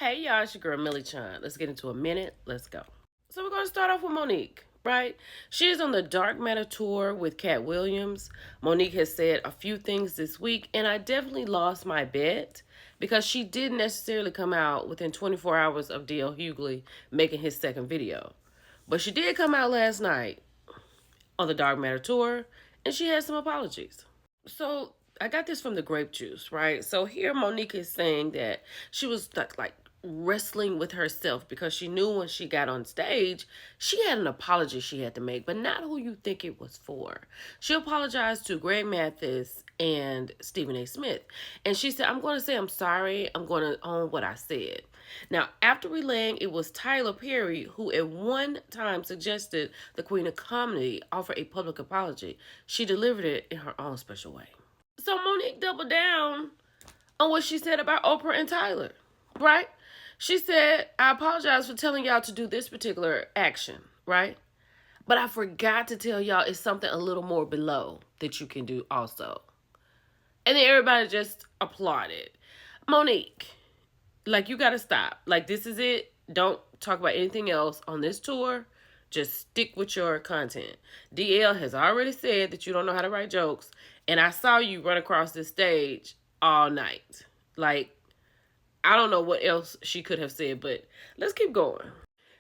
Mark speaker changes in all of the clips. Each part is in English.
Speaker 1: Hey y'all, it's your girl Millie Chan. Let's get into a minute. Let's go. So we're gonna start off with Monique, right? She is on the Dark Matter tour with Cat Williams. Monique has said a few things this week, and I definitely lost my bet because she didn't necessarily come out within 24 hours of DL Hughley making his second video. But she did come out last night on the Dark Matter tour, and she had some apologies. So I got this from the grape juice, right? So here Monique is saying that she was like wrestling with herself because she knew when she got on stage, she had an apology she had to make, but not who you think it was for. She apologized to Greg Mathis and Stephen A. Smith. And she said, I'm going to say I'm sorry. I'm going to own what I said. Now, after relaying, it was Tyler Perry who at one time suggested the Queen of Comedy offer a public apology. She delivered it in her own special way. So Monique doubled down on what she said about Oprah and Tyler, right? She said, I apologize for telling y'all to do this particular action, right? But I forgot to tell y'all it's something a little more below that you can do also. And then everybody just applauded. Monique, like, you got to stop. Like, this is it. Don't talk about anything else on this tour. Just stick with your content. DL has already said that you don't know how to write jokes. And I saw you run across this stage all night. Like, I don't know what else she could have said, but let's keep going.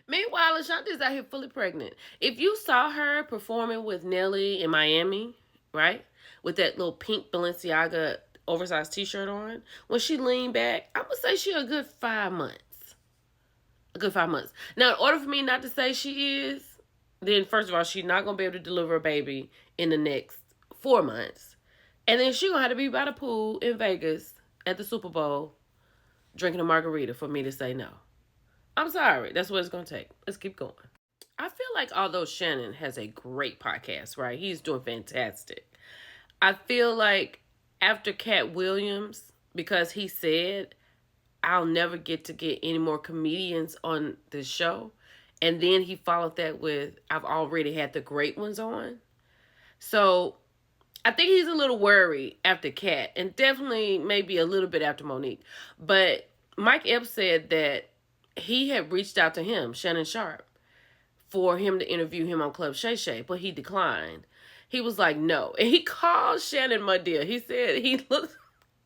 Speaker 1: Meanwhile, Ashanti's out here fully pregnant. If you saw her performing with Nelly in Miami, right, with that little pink Balenciaga oversized t-shirt on, when she leaned back, I would say she a good 5 months. A good 5 months. Now, in order for me not to say she is, then first of all, she's not going to be able to deliver a baby in the next 4 months. And then she's going to have to be by the pool in Vegas at the Super Bowl drinking a margarita for me to say no. I'm sorry. That's what it's going to take. Let's keep going. I feel like although Shannon has a great podcast, right? He's doing fantastic. I feel like after Cat Williams, because he said, I'll never get any more comedians on this show. And then he followed that with, I've already had the great ones on. So I think he's a little worried after Cat, and definitely maybe a little bit after Monique. But Mike Epps said that he had reached out to him, Shannon Sharpe, for him to interview him on Club Shay Shay, but he declined. He was like, no. And he called Shannon Muddia. He said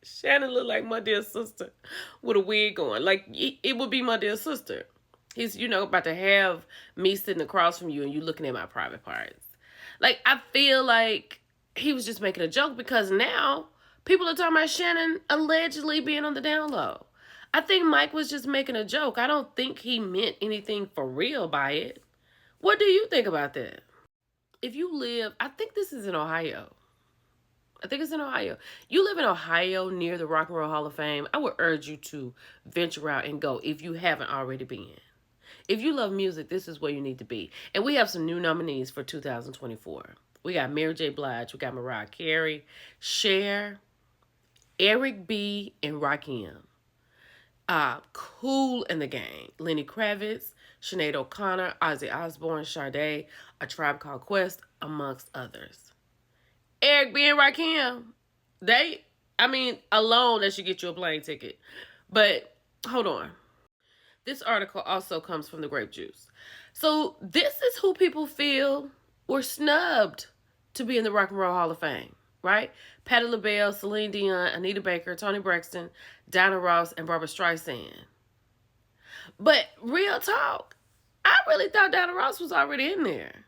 Speaker 1: Shannon looked like Muddia's sister with a wig on. Like, it would be Muddia's sister. He's, about to have me sitting across from you and you looking at my private parts. Like, I feel like he was just making a joke because now people are talking about Shannon allegedly being on the down low. I think Mike was just making a joke. I don't think he meant anything for real by it. What do you think about that? If you live, I think this is in Ohio. I think it's in Ohio. You live in Ohio near the Rock and Roll Hall of Fame, I would urge you to venture out and go if you haven't already been. If you love music, this is where you need to be. And we have some new nominees for 2024. We got Mary J. Blige, we got Mariah Carey, Cher, Eric B., and Rakim. Kool and the Gang, Lenny Kravitz, Sinead O'Connor, Ozzy Osbourne, Sade, A Tribe Called Quest, amongst others. Eric B. and Rakim, alone, that should get you a plane ticket. But, hold on. This article also comes from the Grape Juice. So, this is who people feel were snubbed to be in the Rock and Roll Hall of Fame, right? Patti LaBelle, Celine Dion, Anita Baker, Toni Braxton, Diana Ross, and Barbra Streisand. But, real talk, I really thought Diana Ross was already in there.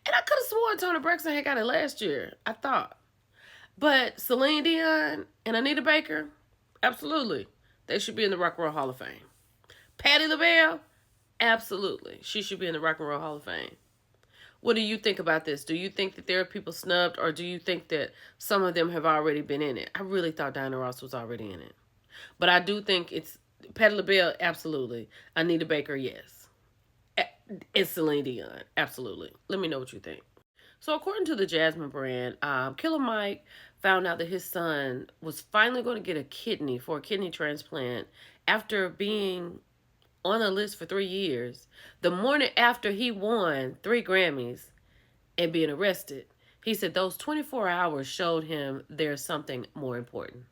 Speaker 1: And I could have sworn Toni Braxton had got it last year, I thought. But Celine Dion and Anita Baker, absolutely, they should be in the Rock and Roll Hall of Fame. Patti LaBelle, absolutely, she should be in the Rock and Roll Hall of Fame. What do you think about this? Do you think that there are people snubbed, or do you think that some of them have already been in it? I really thought Diana Ross was already in it. But I do think it's Patti LaBelle, absolutely. Anita Baker, yes. And Celine Dion, absolutely. Let me know what you think. So according to the Jasmine brand, Killer Mike found out that his son was finally going to get a kidney for a kidney transplant after being on a list for 3 years. The morning after he won 3 Grammys and being arrested, he said those 24 hours showed him there's something more important.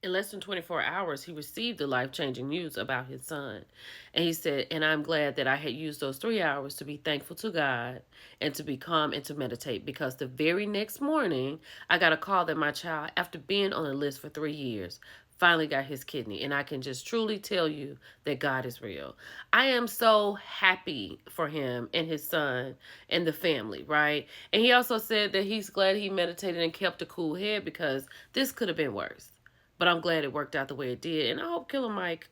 Speaker 1: In less than 24 hours, he received the life-changing news about his son. And he said, and I'm glad that I had used those 3 hours to be thankful to God and to be calm and to meditate, because the very next morning, I got a call that my child, after being on the list for 3 years, finally got his kidney. And I can just truly tell you that God is real. I am so happy for him and his son and the family, right? And he also said that he's glad he meditated and kept a cool head, because this could have been worse. But I'm glad it worked out the way it did. And I hope Killer Mike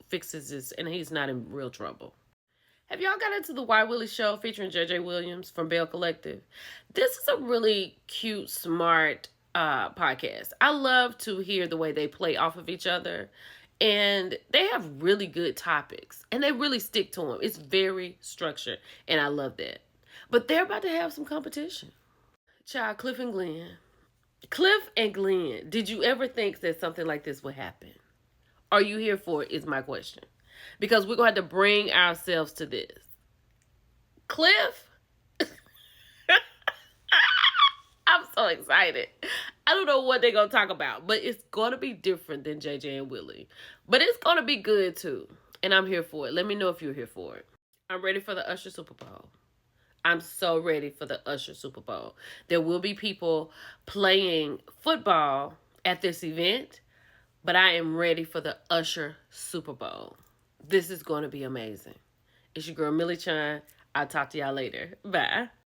Speaker 1: fixes this and he's not in real trouble. Have y'all got into the Why Willie Show featuring JJ Williams from Bell Collective? This is a really cute, smart podcast. I love to hear the way they play off of each other. And they have really good topics. And they really stick to them. It's very structured. And I love that. But they're about to have some competition. Child, Cliff and Glenn. Cliff and Glenn, did you ever think that something like this would happen? Are you here for it, is my question. Because we're going to have to bring ourselves to this. Cliff? I'm so excited. I don't know what they're going to talk about, but it's going to be different than JJ and Willie. But it's going to be good too. And I'm here for it. Let me know if you're here for it. I'm ready for the Usher Super Bowl. I'm so ready for the Usher Super Bowl. There will be people playing football at this event, but I am ready for the Usher Super Bowl. This is going to be amazing. It's your girl, Millie Chun. I'll talk to y'all later. Bye.